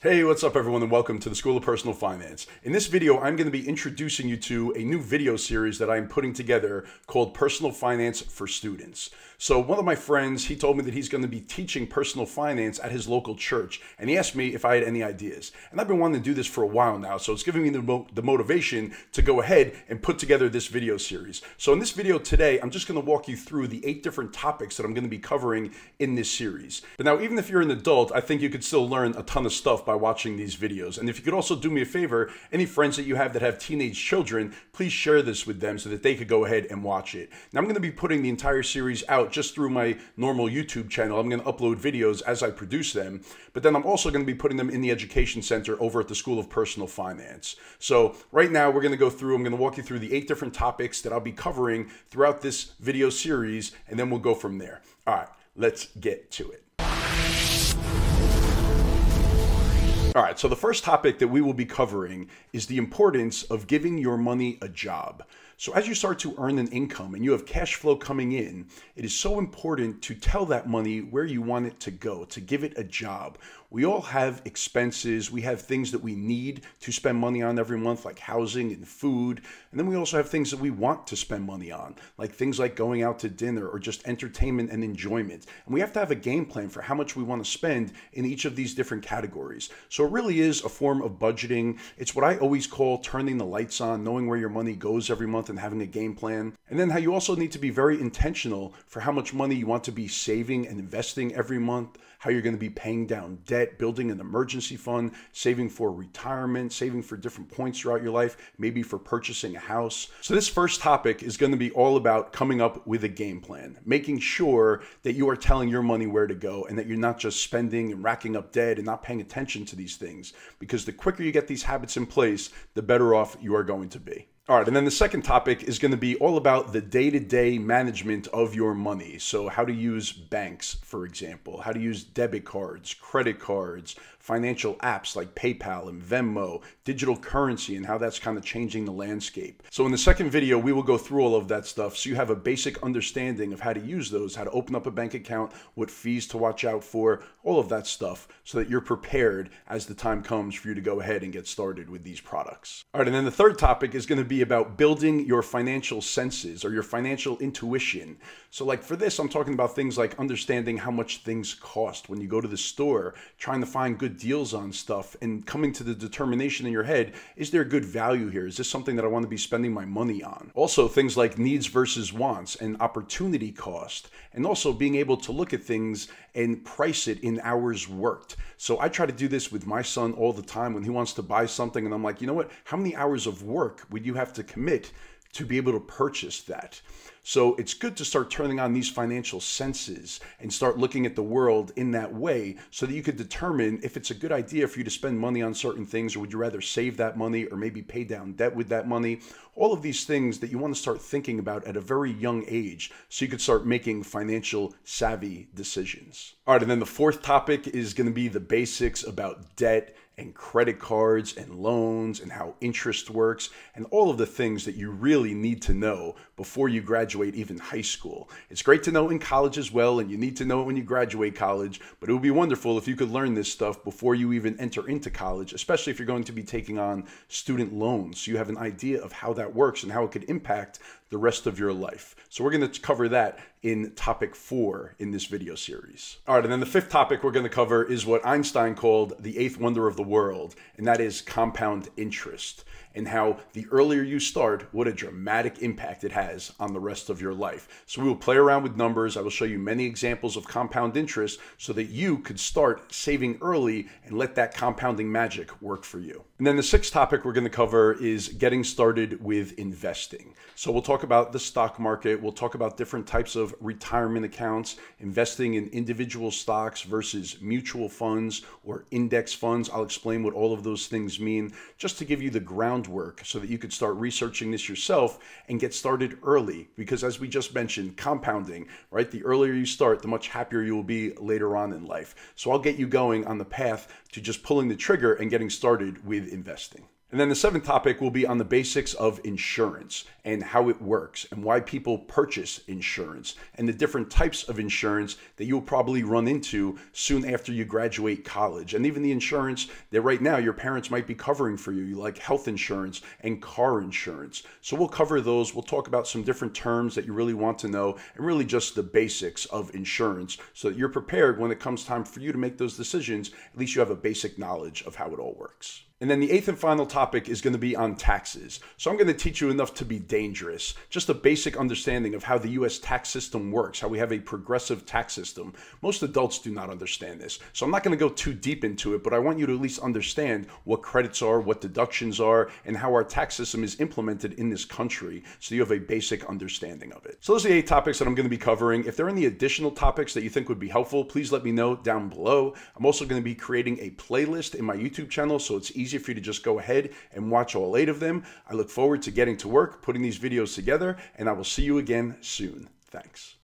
Hey, what's up everyone, and welcome to the School of Personal Finance. In this video, I'm going to be introducing you to a new video series that I'm putting together called Personal Finance for Students. So one of my friends, he told me that he's going to be teaching personal finance at his local church, and he asked me if I had any ideas. And I've been wanting to do this for a while now, so it's giving me the motivation to go ahead and put together this video series. So in this video today, I'm just going to walk you through the 8 different topics that I'm going to be covering in this series. But now, even if you're an adult, I think you could still learn a ton of stuff by watching these videos. And if you could also do me a favor, any friends that you have that have teenage children, please share this with them so that they could go ahead and watch it. Now, I'm going to be putting the entire series out just through my normal YouTube channel. I'm going to upload videos as I produce them, but then I'm also going to be putting them in the Education Center over at the School of Personal Finance. So right now we're going to go through, I'm going to walk you through the 8 different topics that I'll be covering throughout this video series, and then we'll go from there. All right, let's get to it. All right, so the first topic that we will be covering is the importance of giving your money a job. So as you start to earn an income and you have cash flow coming in, it is so important to tell that money where you want it to go, to give it a job. We all have expenses. We have things that we need to spend money on every month, like housing and food. And then we also have things that we want to spend money on, like things like going out to dinner or just entertainment and enjoyment. And we have to have a game plan for how much we want to spend in each of these different categories. So it really is a form of budgeting. It's what I always call turning the lights on, knowing where your money goes every month and having a game plan. And then how you also need to be very intentional for how much money you want to be saving and investing every month, how you're going to be paying down debt, building an emergency fund, saving for retirement, saving for different points throughout your life, maybe for purchasing a house. So this first topic is going to be all about coming up with a game plan, making sure that you are telling your money where to go and that you're not just spending and racking up debt and not paying attention to these things, because the quicker you get these habits in place, the better off you are going to be. All right, and then the second topic is going to be all about the day-to-day management of your money. So how to use banks, for example, how to use debit cards, credit cards, financial apps like PayPal and Venmo, digital currency, and how that's kind of changing the landscape. So in the second video, we will go through all of that stuff so you have a basic understanding of how to use those, how to open up a bank account, what fees to watch out for, all of that stuff, so that you're prepared as the time comes for you to go ahead and get started with these products. All right, and then the third topic is going to be about building your financial senses or your financial intuition. So like for this, I'm talking about things like understanding how much things cost when you go to the store, trying to find good deals on stuff and coming to the determination in your head, is there good value here? Is this something that I want to be spending my money on? Also things like needs versus wants and opportunity cost, and also being able to look at things and price it in hours worked. So I try to do this with my son all the time when he wants to buy something, and I'm like, you know what, how many hours of work would you have to commit to be able to purchase that? So it's good to start turning on these financial senses and start looking at the world in that way so that you could determine if it's a good idea for you to spend money on certain things, or would you rather save that money or maybe pay down debt with that money. All of these things that you want to start thinking about at a very young age so you could start making financial savvy decisions. All right, and then the fourth topic is going to be the basics about debt and credit cards and loans and how interest works and all of the things that you really need to know before you graduate even high school. It's great to know in college as well, and you need to know it when you graduate college, but it would be wonderful if you could learn this stuff before you even enter into college, especially if you're going to be taking on student loans. So you have an idea of how that works and how it could impact the rest of your life. So we're going to cover that in topic 4 in this video series. All right, and then the fifth topic we're going to cover is what Einstein called the 8th wonder of the world, and that is compound interest, and how the earlier you start, what a dramatic impact it has on the rest of your life. So we will play around with numbers. I will show you many examples of compound interest so that you could start saving early and let that compounding magic work for you. And then the sixth topic we're going to cover is getting started with investing. So we'll talk about the stock market. We'll talk about different types of retirement accounts, investing in individual stocks versus mutual funds or index funds. I'll explain what all of those things mean just to give you the groundwork so that you could start researching this yourself and get started early. Because as we just mentioned, compounding, right? The earlier you start, the much happier you will be later on in life. So I'll get you going on the path to just pulling the trigger and getting started with investing. And then the seventh topic will be on the basics of insurance and how it works and why people purchase insurance and the different types of insurance that you'll probably run into soon after you graduate college. And even the insurance that right now your parents might be covering for you, like health insurance and car insurance. So we'll cover those. We'll talk about some different terms that you really want to know and really just the basics of insurance so that you're prepared when it comes time for you to make those decisions. At least you have a basic knowledge of how it all works. And then the eighth and final topic is going to be on taxes. So I'm going to teach you enough to be dangerous, just a basic understanding of how the US tax system works, how we have a progressive tax system. Most adults do not understand this. So I'm not going to go too deep into it, but I want you to at least understand what credits are, what deductions are, and how our tax system is implemented in this country so you have a basic understanding of it. So those are the 8 topics that I'm going to be covering. If there are any additional topics that you think would be helpful, please let me know down below. I'm also going to be creating a playlist in my YouTube channel, so it's easy for you to just go ahead and watch all 8 of them. I look forward to getting to work, putting these videos together, and I will see you again soon. Thanks.